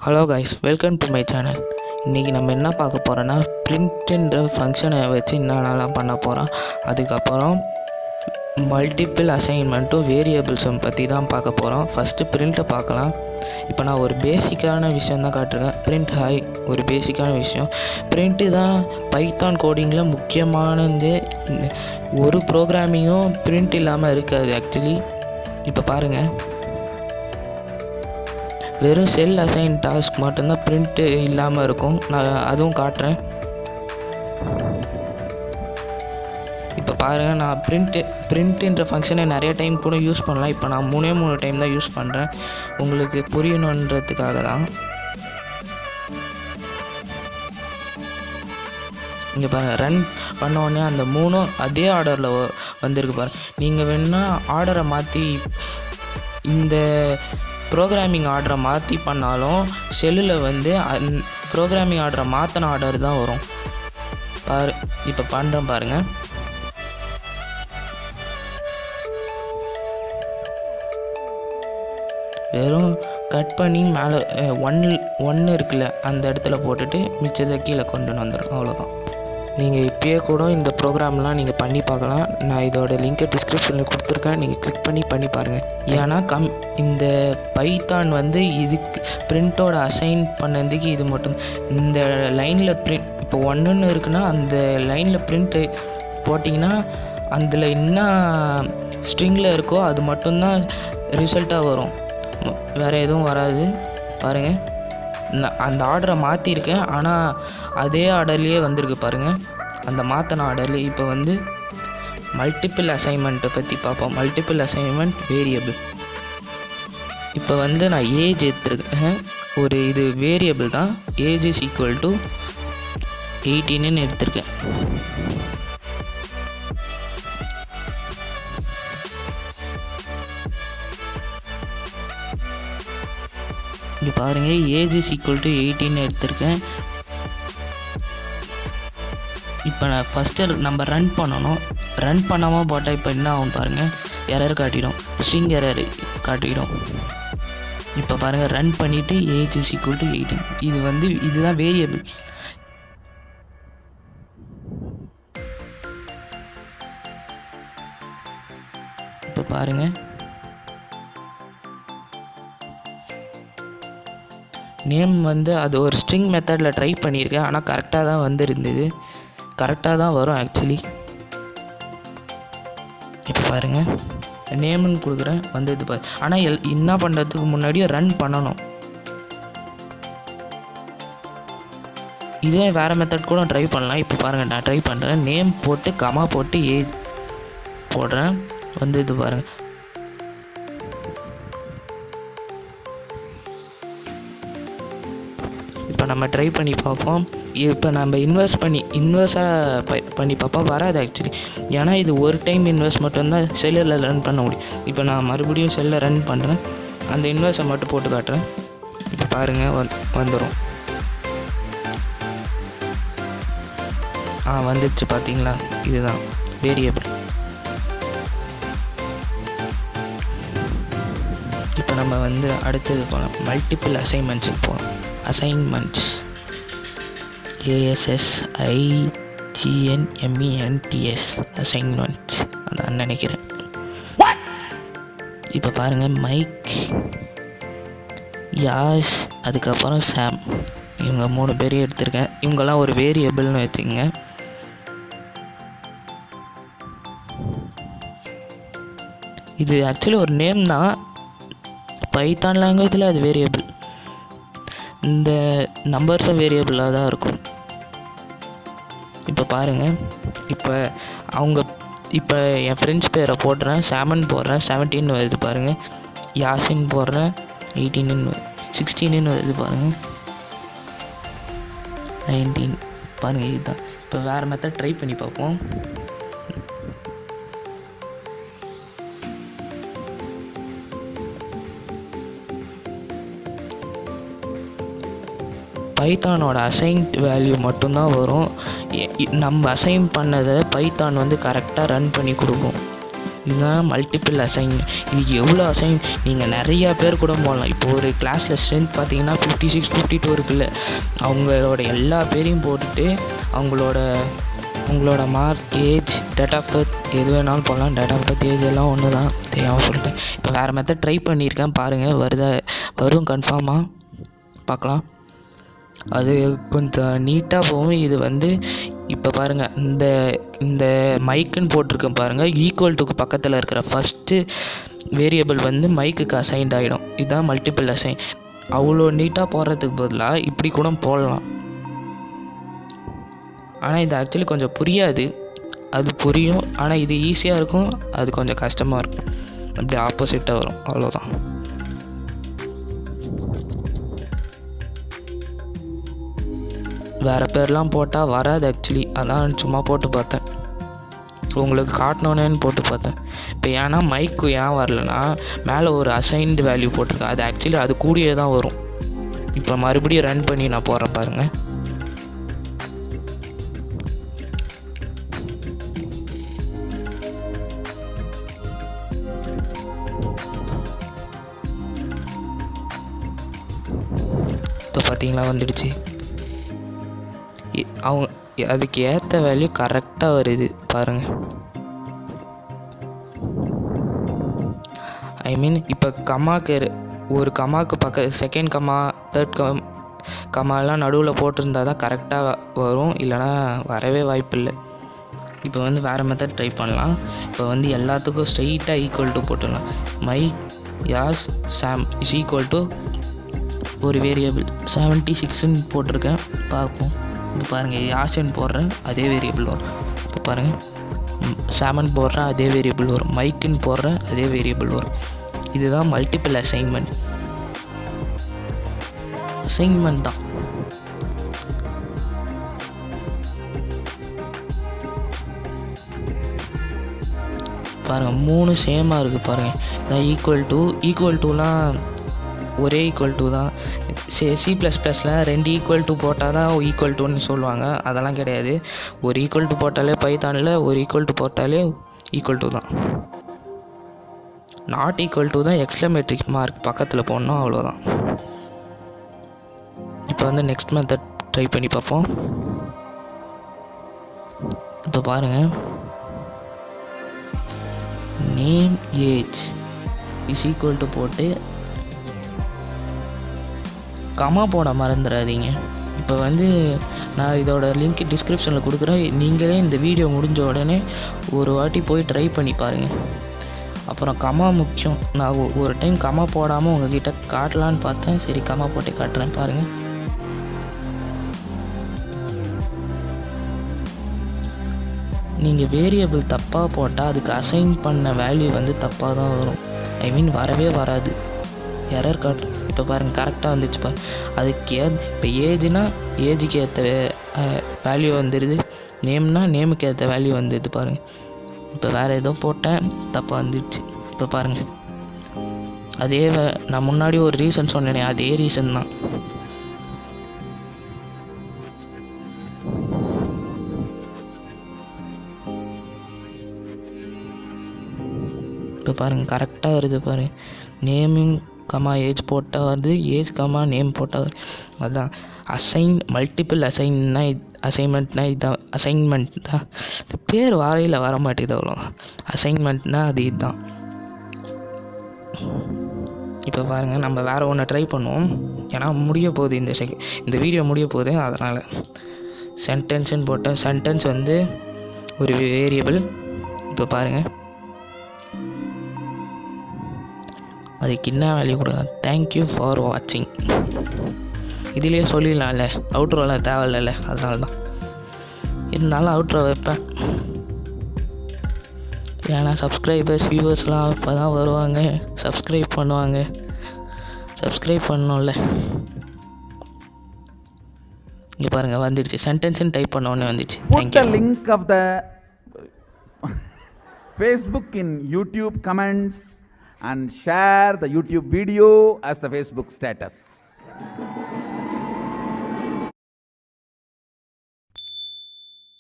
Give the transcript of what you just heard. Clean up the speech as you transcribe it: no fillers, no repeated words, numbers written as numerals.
Hello guys, welcome to my channel. இன்றைக்கி நம்ம என்ன பார்க்க போகிறோன்னா, பிரிண்ட்ன்ற ஃபங்க்ஷனை வச்சு என்னென்னலாம் பண்ண போகிறோம். அதுக்கப்புறம் மல்டிபிள் அசைன்மெண்ட்டும் வேரியபிள்ஸும் பற்றி தான் பார்க்க போகிறோம். ஃபஸ்ட்டு பிரிண்ட்டை பார்க்கலாம். இப்போ நான் ஒரு பேசிக்கான விஷயம் தான் காட்டுறேன். பிரிண்ட் ஒரு பேசிக்கான விஷயம். பிரிண்ட்டு தான் பைத்தான் கோடிங்கில் முக்கியமானது. ஒரு ப்ரோக்ராமிங்கும் பிரிண்ட் இல்லாமல் இருக்காது ஆக்சுவலி. இப்போ பாருங்கள், வெறும் செல் அசைன் டாஸ்க் மட்டும்தான் பிரிண்ட்டு இல்லாமல் இருக்கும். நான் அதுவும் காட்டுறேன். இப்போ பாருங்கள், நான் பிரிண்ட்டுன்ற ஃபங்க்ஷனை நிறைய டைம் கூட யூஸ் பண்ணலாம். இப்போ நான் 3 டைம் தான் யூஸ் பண்ணுறேன், உங்களுக்கு புரியணுன்றதுக்காக தான். இங்கே பாருங்கள், ரன் பண்ணோடனே அந்த 3 அதே ஆர்டரில் வந்திருக்கு பாருங்கள். நீங்கள் வேணால் ஆர்டரை மாற்றி இந்த ப்ரோக்ராமிங் ஆர்டரை மாற்றி பண்ணாலும் செல்லில் வந்து ப்ரோக்ராமிங் ஆர்டரை மாற்றின ஆர்டர் தான் வரும். இப்போ பண்ணுறேன் பாருங்கள். வெறும் கட் பண்ணி மேலே ஒன்று இருக்குல்ல, அந்த இடத்துல போட்டுட்டு மிச்சத்தை கீழே கொண்டு வந்துடும், அவ்வளோதான். நீங்கள் இப்போயே கூட இந்த ப்ரோக்ராம்லாம் நீங்கள் பண்ணி பார்க்கலாம். நான் இதோட லிங்கை டிஸ்கிரிப்ஷனில் கொடுத்துருக்கேன், நீங்கள் கிளிக் பண்ணி பாருங்கள். ஏன்னா இந்த பைத்தான் வந்து இதுக்கு பிரிண்ட்டோட அசைன் பண்ணதுக்கு இது மட்டும். இந்த லைனில் பிரிண்ட் இப்போ 1 இருக்குன்னா அந்த லைனில் பிரிண்ட்டு போட்டிங்கன்னா அதில் என்ன ஸ்ட்ரிங்கில் இருக்கோ அது மட்டும்தான் ரிசல்ட்டாக வரும், வேறு எதுவும் வராது. பாருங்கள், நான் அந்த ஆர்டரை மாற்றிருக்கேன், ஆனால் அதே ஆர்டர்லேயே வந்திருக்கு பாருங்கள், அந்த மாற்றின ஆர்டர்லேயே. இப்போ வந்து மல்டிபிள் அசைன்மெண்ட்டை பற்றி பார்ப்போம். Multiple assignment variable. இப்போ வந்து நான் ஏஜ் எடுத்துருக்கேன். ஒரு இது வேரியபிள் தான். ஏஜ் இஸ் ஈக்குவல் டு 18ன்னு எடுத்திருக்கேன். இங்கே பாருங்கள், ஏஜ் இஸ் ஈக்குவல் டு 18 எடுத்திருக்கேன். இப்போ நான் ஃபஸ்ட்டு நம்ம ரன் பண்ணணும். ரன் பண்ணாமல் போட்டால் இப்போ என்ன ஆகும் பாருங்கள், எரர் காட்டிடும், ஸ்ட்ரிங் எரர் காட்டிடும். இப்போ பாருங்கள், ரன் பண்ணிவிட்டு ஏஜ் இஸ் ஈக்குவல் டு 18. இதுதான் வேரியபிள். இப்போ பாருங்கள், நேம் வந்து அது ஒரு ஸ்ட்ரிங் மெத்தடில் ட்ரை பண்ணியிருக்கேன், ஆனால் கரெக்டாக தான் வந்துருந்தது, கரெக்டாக தான் வரும் ஆக்சுவலி. இப்போ பாருங்கள், நேம்னு கொடுக்குறேன், வந்தது பாரு. ஆனால் என்ன பண்ணுறதுக்கு முன்னாடியே ரன் பண்ணணும். இதே வேறு மெத்தட் கூட ட்ரை பண்ணலாம். இப்போ பாருங்கள், நான் ட்ரை பண்ணுறேன். நேம் போட்டு கமா போட்டு ஏஜ் போடுறேன், வந்தது பாருங்கள். இப்போ நம்ம ட்ரை பண்ணி பார்ப்போம். இப்போ நம்ம இன்வெர்ஸாக பண்ணி பார்ப்போம். வராது ஆக்சுவலி, ஏன்னா இது ஒரு டைம் இன்வெர்ஸ் மட்டும்தான் செல்லில் ரன் பண்ண முடியும். இப்போ நான் மறுபடியும் செல்லில் ரன் பண்ணுறேன், அந்த இன்வெர்ஸை மட்டும் போட்டு காட்டுறேன். இப்போ பாருங்கள், வந்துடும். வந்துடுச்சு பார்த்தீங்களா, இதுதான் வேரியபிள். இப்போ நம்ம வந்து அடுத்தது போகலாம், மல்டிபிள் அசைன்மெண்ட்ஸுக்கு போகலாம். அசைன்மெண்ட்ஸ், ASSIGNMENTS அசைன்மெண்ட்ஸ், அதான் நினைக்கிறேன். இப்போ பாருங்கள், மைக், யாஷ், அதுக்கப்புறம் சாம், இவங்க 3 பேரையும் எடுத்திருக்கேன். இவங்கெல்லாம் ஒரு வேரியபிள்னு வச்சுக்கோங்க. இது ஆக்சுவலி ஒரு நேம் தான், பைத்தான் லாங்குவேஜில் அது வேரியபிள். இந்த நம்பர்ஸும் வேரியபிளாக தான் இருக்கும். இப்போ பாருங்கள், இப்போ என் ஃப்ரெண்ட்ஸ் பேரை போடுறேன், சாமன் போடுறேன், 17 வருது பாருங்கள். யாசின் போடுறேன், 16 வருது பாருங்கள், 19 பாருங்கள். இதுதான். இப்போ வேறு மெத்தட் ட்ரை பண்ணி பார்ப்போம். பைத்தானோட அசைன் வேல்யூ மட்டும்தான் வரும். நம்ம அசைன் பண்ணதை பைத்தான் வந்து கரெக்டாக ரன் பண்ணி கொடுக்கும். இதுதான் மல்டிபிள் அசைன்மெண்ட். இதுக்கு எவ்வளோ நீங்கள் நிறையா பேர் கூட போடலாம். இப்போ ஒரு கிளாஸில் ஸ்ட்ரென்த் பார்த்தீங்கன்னா 56 52 இருக்குல்ல, அவங்களோட எல்லா பேரையும் போட்டுட்டு உங்களோட mark, age, date of birth எது வேணாலும் போடலாம். டேட் ஆஃப் பர்த், ஏஜ் எல்லாம் ஒன்று தான், தெரியாமல் சொல்லிட்டேன். இப்போ வேறு மெத்தட் ட்ரை பண்ணியிருக்கேன், பாருங்கள் வரும் கன்ஃபார்மாக பார்க்கலாம். அது கொஞ்சம் நீட்டாக போகும். இது வந்து இப்போ பாருங்கள், இந்த மைக்குன்னு போட்டிருக்கேன் பாருங்கள், ஈக்குவல் டுக்கு பக்கத்தில் இருக்கிற ஃபஸ்ட்டு வேரியபிள் வந்து மைக்குக்கு அசைன்ட் ஆகிடும். இதுதான் மல்டிபிள் அசைன். அவ்வளோ நீட்டாக போடுறதுக்கு பதிலாக இப்படி கூட போடலாம். ஆனால் இது ஆக்சுவலி கொஞ்சம் புரியாது, அது புரியும். ஆனால் இது ஈஸியாக இருக்கும், அது கொஞ்சம் கஷ்டமாக இருக்கும். அப்படி ஆப்போசிட்டாக வரும், அவ்வளோதான். வேறு பேர்லாம் போட்டால் வராது ஆக்சுவலி. அதான் சும்மா போட்டு பார்த்தேன், உங்களுக்கு காட்டணுன்னு போட்டு பார்த்தேன். இப்போ ஏன்னா மைக்கு ஏன் வரலன்னா, மேலே ஒரு அசைன்டு வேல்யூ போட்டிருக்கேன், அது ஆக்சுவலி அது கூடியே தான் வரும். இப்போ மறுபடியும் ரன் பண்ணி நான் போடுறேன் பாருங்கள். இப்போ பார்த்தீங்களா வந்துடுச்சு. அவங்க அதுக்கு ஏற்ற வேல்யூ கரெக்டாக வருது பாருங்கள். ஐ மீன் இப்போ ஒரு கமாக்கு செகண்ட் கமா, தேர்ட் கமாலாம் நடுவில் போட்டிருந்தா தான் கரெக்டாக வரும், இல்லைனா வரவே வாய்ப்பில்லை. இப்போ வந்து வேறு மெத்தட் ட்ரை பண்ணலாம். இப்போ வந்து எல்லாத்துக்கும் ஸ்ட்ரெயிட்டாக ஈக்குவல் டு போட்டுடலாம். மை யாஸ் சாம் இஸ் ஈக்குவல் டு ஒரு வேரியபிள் 76ன்னு போட்டிருக்கேன், பார்ப்போம். இப்போ பாருங்கள், யாஷன் போடுறேன் அதே வேரியபிள் வரும். இப்போ பாருங்கள், சாமன் போடுறேன் அதே வேரியபிள் வரும், மைக்குன்னு போடுறேன் அதே வேரியபிள் வரும். இதுதான் மல்டிபிள் அசைன்மெண்ட் தான். பாருங்கள் 3 சேமாக இருக்குது பாருங்கள். இதான் ஈக்குவல் டூலாம் ஒரே ஈக்குவல் டு தான். C++ல 2 ஈக்குவல் டு போட்டால் தான் ஈக்குவல் டுன்னு சொல்லுவாங்க, அதெல்லாம் கிடையாது. ஒரு ஈக்குவல் டு போட்டாலே பைத்தானில் ஒரு ஈக்குவல் டு போட்டாலே ஈக்குவல் டு தான். நாட் ஈக்குவல் டு தான் எக்ஸ்க்ளமேட்டரி மார்க் பக்கத்தில் போடணும், அவ்வளோதான். இப்போ வந்து நெக்ஸ்ட் மெத்தட் ட்ரை பண்ணி பார்ப்போம். இப்போ பாருங்கள், name age is equal to போட்டு கமா போட மறந்துடாதீங்க. இப்போ வந்து நான் இதோட லிங்க் டிஸ்கிரிப்ஷனில் கொடுக்குறேன், நீங்களே இந்த வீடியோ முடிஞ்ச உடனே ஒரு வாட்டி போய் ட்ரை பண்ணி பாருங்கள். அப்புறம் கமா முக்கியம். நான் ஒரு டைம் கமா போடாமல் உங்ககிட்ட காட்டலான்னு பார்த்தேன், சரி கமா போட்டு காட்டுறேன் பாருங்கள். நீங்கள் வேரியபிள் தப்பாக போட்டால் அதுக்கு அசைன் பண்ண வேல்யூ வந்து தப்பாக தான் வரும். ஐ மீன் வரவே வராது, எரர் காட்டும். இப்போ பாருங்கள் கரெக்டாக வந்துச்சு பாரு. அதுக்கு இப்போ ஏஜ்னா ஏஜுக்கு ஏற்ற வேல்யூ வந்துடுது, நேம்னா நேமுக்கு ஏற்ற வேல்யூ வந்துடுது பாருங்கள். இப்போ வேறு ஏதோ போட்டேன், தப்பாக வந்துடுச்சு. இப்போ பாருங்கள், அதே நான் முன்னாடி ஒரு ரீசன் சொன்னேனே, அதே ரீசன் தான். இப்போ பாருங்கள் கரெக்டாக வருது பாருங்கள். நேமிங் கமா ஏஜ் போட்டால் வருது, ஏஜ் கமா நேம் போட்டால் வருது. அதுதான் மல்டிபிள் அசைன்மெண்ட்னா இதுதான் அசைன்மெண்ட் தான். பேர் வாரையில் வர மாட்டேங்குது அவ்வளோ. அசைன்மெண்ட்னா அது இதுதான். இப்போ பாருங்கள், நம்ம வேறு ஒன்று ட்ரை பண்ணுவோம். ஏன்னா முடிய போகுது இந்த வீடியோ முடிய போகுது, அதனால் சென்டென்ஸ்ன்னு போட்டால் சென்டென்ஸ் வந்து ஒரு வேரியபிள். இப்போ பாருங்கள், அதுக்கு என்ன வேல்யூ கொடுங்க, தேங்க்யூ ஃபார் வாட்சிங். இதுலேயே சொல்லிடலாம்ல, அவுட்ரோலாம் தேவையில்ல, அதனால தான். இருந்தாலும் அவுட்ரோ வைப்பேன், ஏன்னா சப்ஸ்கிரைபர்ஸ் வியூவர்ஸ்லாம் இப்போ தான் வருவாங்க, சப்ஸ்கிரைப் பண்ணுவாங்க. சப்ஸ்கிரைப் பண்ணோம்ல. இங்கே பாருங்கள் வந்துடுச்சு, சென்டென்ஸ்ன்னு டைப் பண்ண உடனே வந்துச்சு. Put the link of the Facebook in YouTube comments and share the YouTube video as the Facebook status.